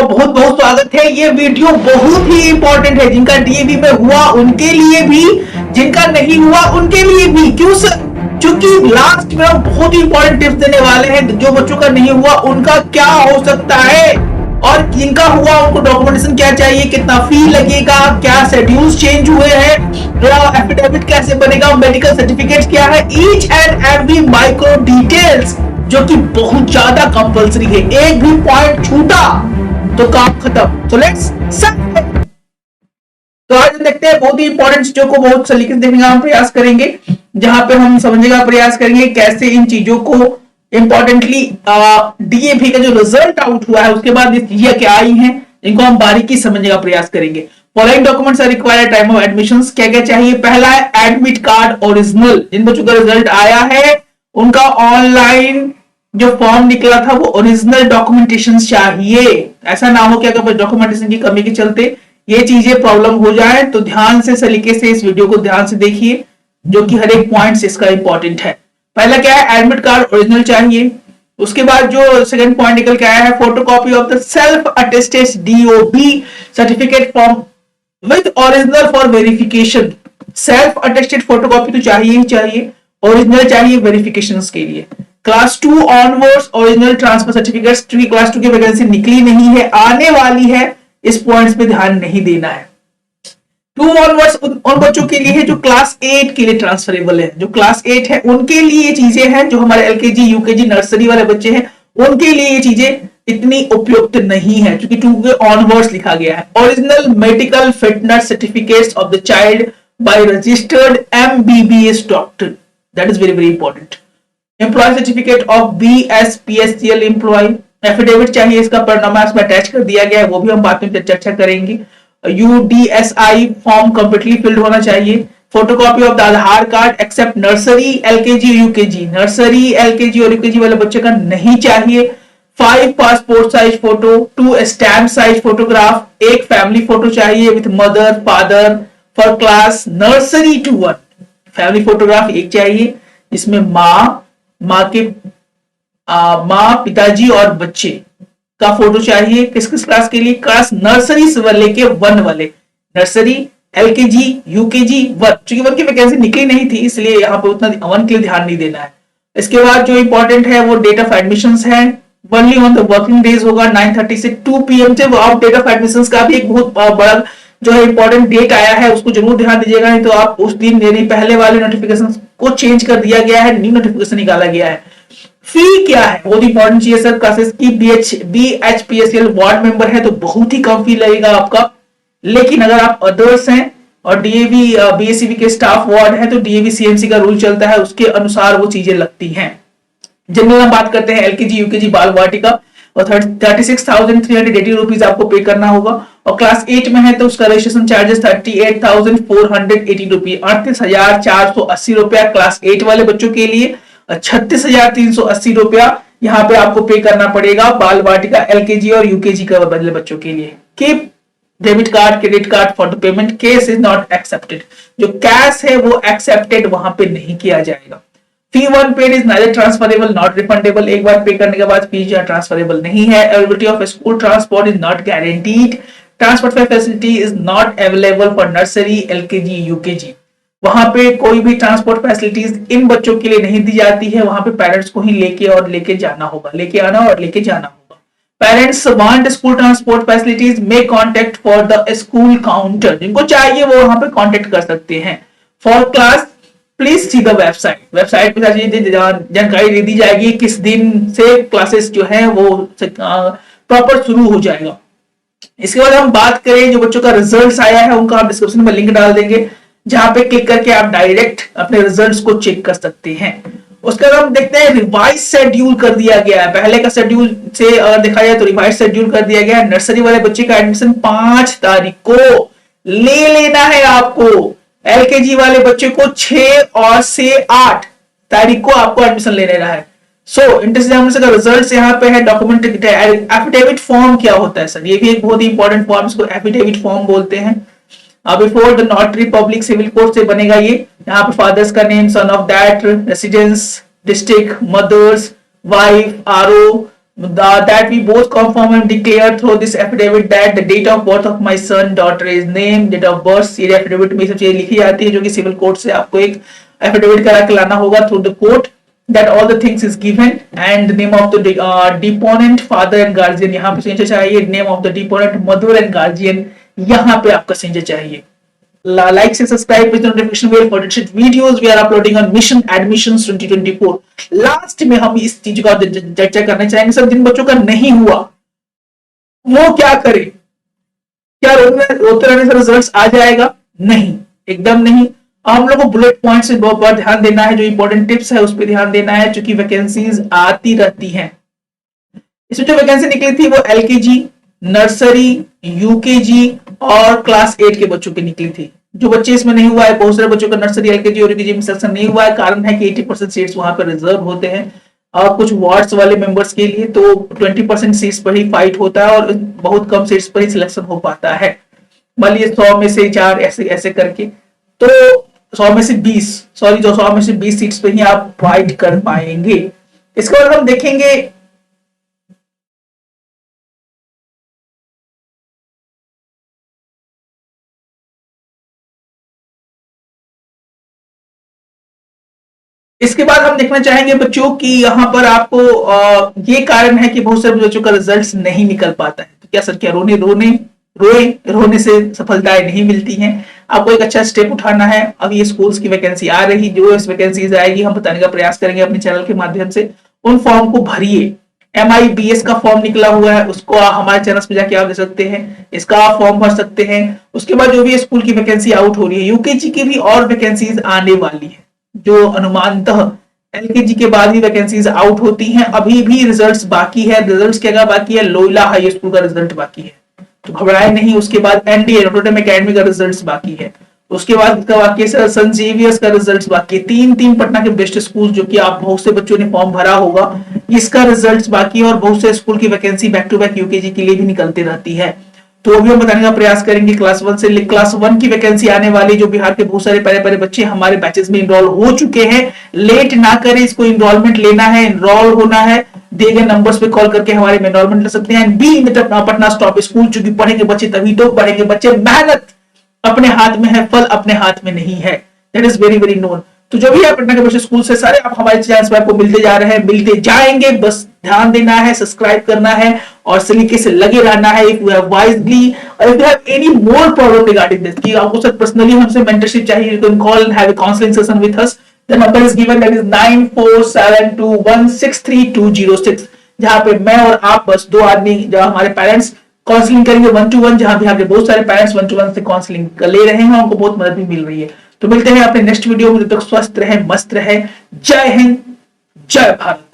बहुत बहुत स्वागत है। ये वीडियो बहुत ही इंपॉर्टेंट है, जिनका डीएवी में हुआ उनके लिए भी, जिनका नहीं हुआ उनके लिए भी। क्यों सर? क्योंकि लास्ट में हम बहुत ही इंपॉर्टेंट टिप्स देने वाले हैं। जो बच्चों का नहीं हुआ उनका क्या हो सकता है, और जिनका हुआ उनको डॉक्यूमेंटेशन क्या चाहिए, कितना फी लगेगा, क्या शेड्यूल्स चेंज हुए हैं, एफिडेविट कैसे बनेगा, मेडिकल सर्टिफिकेट क्या है, each and every micro details जो कि बहुत ज्यादा कंपल्सरी है। एक भी पॉइंट छूटा तो काम खत्म। तो लेट्स तो आज हम देखते हैं बहुत ही इंपॉर्टेंट चीजों को बहुत सलीके से देखने का हम प्रयास करेंगे, जहां पे हम समझने का प्रयास करेंगे कैसे इन चीजों को इंपॉर्टेंटली डीएवी का जो रिजल्ट आउट हुआ है उसके बाद ये चीजें क्या आई हैं, इनको हम बारीकी समझने का प्रयास करेंगे। Following documents are required time of admission. क्या क्या चाहिए? पहला है एडमिट कार्ड ओरिजिनल। जिन बच्चों का रिजल्ट आया है उनका ऑनलाइन जो फॉर्म निकला था वो ओरिजिनल डॉक्यूमेंटेशन चाहिए। ऐसा ना हो कि अगर डॉक्यूमेंटेशन की कमी के चलते ये चीजें प्रॉब्लम हो जाए, तो ध्यान से सलीके से इस वीडियो को ध्यान से देखिए, जो कि हर एक पॉइंट इसका इंपॉर्टेंट है। पहला क्या है? एडमिट कार्ड ओरिजिनल चाहिए। उसके बाद जो सेकंड पॉइंट निकल के आया है, photocopy of the self attested DOB certificate form with original for verification. Self attested photocopy तो चाहिए ही चाहिए, ओरिजिनल चाहिए वेरिफिकेशन के लिए। Class 2 onwards original transfer certificates, क्योंकि क्लास 2 की वैकेंसी निकली नहीं है, आने वाली है, इस पॉइंट्स पे ध्यान नहीं देना है। 2 ऑनवर्ड्स उन बच्चों के लिए है जो क्लास 8 के लिए ट्रांसफरेबल है। जो क्लास 8 है उनके लिए ये चीजें हैं, जो हमारे एलकेजी यूकेजी नर्सरी वाले बच्चे हैं उनके लिए ये चीजें इतनी उपयुक्त नहीं है, क्योंकि 2 के ऑनवर्ड्स लिखा गया है। Original medical fitness certificates of the child by registered MBBS doctor, that is very very important. Employ certificate of BSPSCL employ, affidavit चाहिए, इसका परिणाम इसमें अटैच कर दिया गया है, वो भी हम बाद में चर्चा करेंगे। यूडीएसआई फॉर्म कंप्लीटली फिल्ड होना चाहिए। Photocopy of the Aadhaar card except nursery LKG UKG, nursery LKG और यूकेजी वाले बच्चे का नहीं चाहिए। 5 passport size photo, 2 stamp size photograph, एक फैमिली फोटो चाहिए with mother father for class nursery to 1। Family photograph एक चाहिए, जिसमें माँ पिताजी और बच्चे का फोटो चाहिए। किस किस क्लास के लिए? क्लास नर्सरी से लेके 1 वाले, नर्सरी एलकेजी यूकेजी 1। चूंकि 1 की वैकेंसी निकली नहीं थी इसलिए यहाँ पे उतना 1 के लिए ध्यान नहीं देना है। इसके बाद जो इंपॉर्टेंट है वो डेट ऑफ एडमिशन है। Only on the working days होगा 9:30 से 2 PM से। आप डेट ऑफ एडमिशन का भी एक बहुत बड़ा जो है इंपॉर्टेंट डेट आया है, उसको जरूर ध्यान दीजिएगा, नहीं तो आप उस दिन यानी पहले वाले नोटिफिकेशन को चेंज कर दिया गया है, न्यू नोटिफिकेशन निकाला गया है। फी क्या है? बहुत इंपॉर्टेंट चीज है सर। क्लासेस की बीएचपीएससीएल वार्ड मेंबर है तो बहुत ही कम फी लगेगा आपका, लेकिन अगर आप अदर्स हैं और डीएवी बीएससीबी के स्टाफ वार्ड है तो डीएवी सीएमसी का रूल चलता है, उसके अनुसार वो चीजें लगती हैं। जनरल हम बात करते हैं एलकेजी यूकेजी बाल वाटिका, और 36,380 रुपीज आपको पे करना होगा। और क्लास 8 में है तो उसका रजिस्ट्रेशन चार्जेस 38,480 रुपीज, 38,480 रुपया क्लास 8 वाले बच्चों के लिए, 36,380 रुपया यहाँ पे आपको पे करना पड़ेगा बाल वाटिका एलकेजी और यूकेजी का बदले बच्चों के लिए। Keep debit card credit card for the payment, cash is not accepted. जो कैश है वो एक्सेप्टेड वहां पे नहीं किया जाएगा। फी 1 paid is neither transferable not refundable, एक बार पे करने के बाद फी ट्रांसफरेबल नहीं है। Availability of school transport is not guaranteed, transport facility is not available for nursery LKG UKG. वहां पे कोई भी ट्रांसपोर्ट फैसिलिटीज इन बच्चों के लिए नहीं दी जाती है, वहां पे पेरेंट्स को ही लेके जाना होगा, लेके आना और लेके जाना होगा। Parents want school transport facilities may contact for the school counter, जिनको चाहिए वो वहां पे कॉन्टेक्ट कर सकते हैं। For class please see the website, website पे जानकारी दे दी जाएगी किस दिन से क्लासेस जो है वो प्रॉपर शुरू हो जाएगा। इसके बाद हम बात करें जो बच्चों का रिजल्ट आया है उनका हम डिस्क्रिप्शन में लिंक डाल देंगे, जहां पे क्लिक करके आप डायरेक्ट अपने रिजल्ट्स को चेक कर सकते हैं। उसके बाद हम देखते हैं रिवाइज शेड्यूल कर दिया गया है। पहले का शेड्यूल से अगर देखा जाए तो रिवाइज शेड्यूल कर दिया गया है। नर्सरी वाले बच्चे का एडमिशन 5 तारीख को ले लेना है आपको। एलकेजी वाले बच्चे को 6 और से 8 तारीख को आपको एडमिशन ले लेना है। सो इंटरसेक्शन का रिजल्ट यहाँ पे है। डॉक्यूमेंट एफिडेविट फॉर्म क्या होता है सर? ये भी एक बहुत ही इंपॉर्टेंट फॉर्म, इसको एफिडेविट फॉर्म बोलते हैं। Before the notary public civil court से बनेगा ये। यहाँ पे फादर्स का name, son of that, residence, district, mother's, wife, RO, that we both confirm and declare through this affidavit that the date of birth of my son daughter is name date of birth, ये affidavit में सब चीजें लिखी जाती है जो कि civil court से आपको एक affidavit करा के लाना होगा through the court, that all the things is given and the name of the deponent father and guardian यहाँ पे signature चाहिए, name of the deponent mother and guardian यहाँ पे आपका signature चाहिए. Like and subscribe with notification bell for latest videos we are uploading on mission admissions 2024. Last में हम इस चीज का चर्चा करना चाहेंगे सर, जिन बच्चों का नहीं हुआ वो क्या करें, क्या रोते रहने से रिजल्ट्स आ जाएगा? नहीं, एकदम नहीं. हम लोग को बुलेट पॉइंट से बहुत बार ध्यान देना है, जो इंपॉर्टेंट टिप्स है उस पर ध्यान देना है, क्योंकि वैकेंसीज आती रहती हैं. इसमें जो वैकेंसी निकली थी वो एलकेजी, नर्सरी, यूकेजी और क्लास 8 के बच्चों की निकली थी. जो बच्चे इसमें नहीं हुआ है, बहुत सारे बच्चों का नर्सरी, एलकेजी और यूकेजी में सिलेक्शन नहीं हुआ है. कारण है कि 80% सीट्स वहां पर रिजर्व होते हैं और कुछ वार्ड्स वाले मेंबर्स के लिए, तो 20% सीट्स पर ही फाइट होता है और बहुत कम सीट्स पर ही सिलेक्शन हो पाता है. मान लीजिए 100 में से 4 ऐसे ऐसे करके, तो 100 में से 20 सीट्स पे ही आप फाइट कर पाएंगे. इसके बाद हम देखेंगे इसके बाद हम देखना चाहेंगे बच्चों की यहाँ पर आपको ये कारण है कि बहुत सारे बच्चों का रिजल्ट नहीं निकल पाता है. तो क्या सर, क्या रोने से सफलताएं नहीं मिलती हैं? आपको एक अच्छा स्टेप उठाना है. अब ये स्कूल्स की वैकेंसी आ रही, जो इस वैकेंसीज आएगी हम बताने का प्रयास करेंगे अपने चैनल के माध्यम से. उन फॉर्म को भरिए. MIBS का फॉर्म निकला हुआ है, उसको हमारे चैनल पे जाके आप दे सकते हैं, इसका आप फॉर्म भर सकते हैं. उसके बाद जो भी स्कूल की वैकेंसी आउट हो रही है, यूकेजी की भी और वैकेंसीज आने वाली है, जो अनुमानतः एलकेजी के बाद ही वैकेंसीज आउट होती हैं. अभी भी रिजल्ट्स बाकी है. रिजल्ट्स क्या बाकी है? लोयला हाई स्कूल का रिजल्ट बाकी है, तो घबराए नहीं. उसके बाद एनडीए नोटरडेम एकेडमी का रिजल्ट्स बाकी है. उसके बाद बाकी है सेंट जेवियर्स का रिजल्ट्स बाकी है. तीन पटना के बेस्ट स्कूल जो कि आप बहुत से बच्चों ने फॉर्म भरा होगा, इसका रिजल्ट्स बाकी है. और बहुत से स्कूल की vacancy back to back UKG के लिए भी निकलती रहती है, तो अभी हम बताने का प्रयास करेंगे. क्लास 1 से क्लास 1 की वैकेंसी आने वाली, जो बिहार के बहुत सारे प्यारे बच्चे हमारे बैचेस में इनरोल हो चुके हैं. लेट ना करें, इसको इनरोलमेंट लेना है, इनरोल होना है. दिए गए नंबर्स पे कॉल करके हमारे में इनरोलमेंट ले सकते हैं. बी पटना स्टॉप स्कूल, चूंकि पढ़ेंगे बच्चे तभी तो पढ़ेंगे बच्चे. मेहनत अपने हाथ में है, फल अपने हाथ में नहीं है. That is very very known. तो जो भी आप पटना के बच्चे स्कूल से सारे आप हमारे चैनल पे आपको मिलते जा रहे हैं, मिलते जाएंगे. बस ध्यान देना है, सब्सक्राइब करना है और सलीके से लगे रहना है. इफ यू हैव वाइजली और if you have any more problem regarding this, कि आपको सर पर्सनली हमसे मेंटरशिप चाहिए, you can call and have a counselling session with us. The number is given, that is 9472163206, जहां पे मैं और आप बस दो आदमी, जो हमारे पेरेंट्स काउंसलिंग करेंगे 1 to 1, जहां भी आपके बहुत सारे पेरेंट्स 1 to 1 से काउंसलिंग ले रहे हैं, उनको बहुत मदद भी मिल रही है. तो मिलते हैं अपने नेक्स्ट वीडियो में. तब तक स्वस्थ रहे, मस्त रहे. जय हिंद, जय भारत.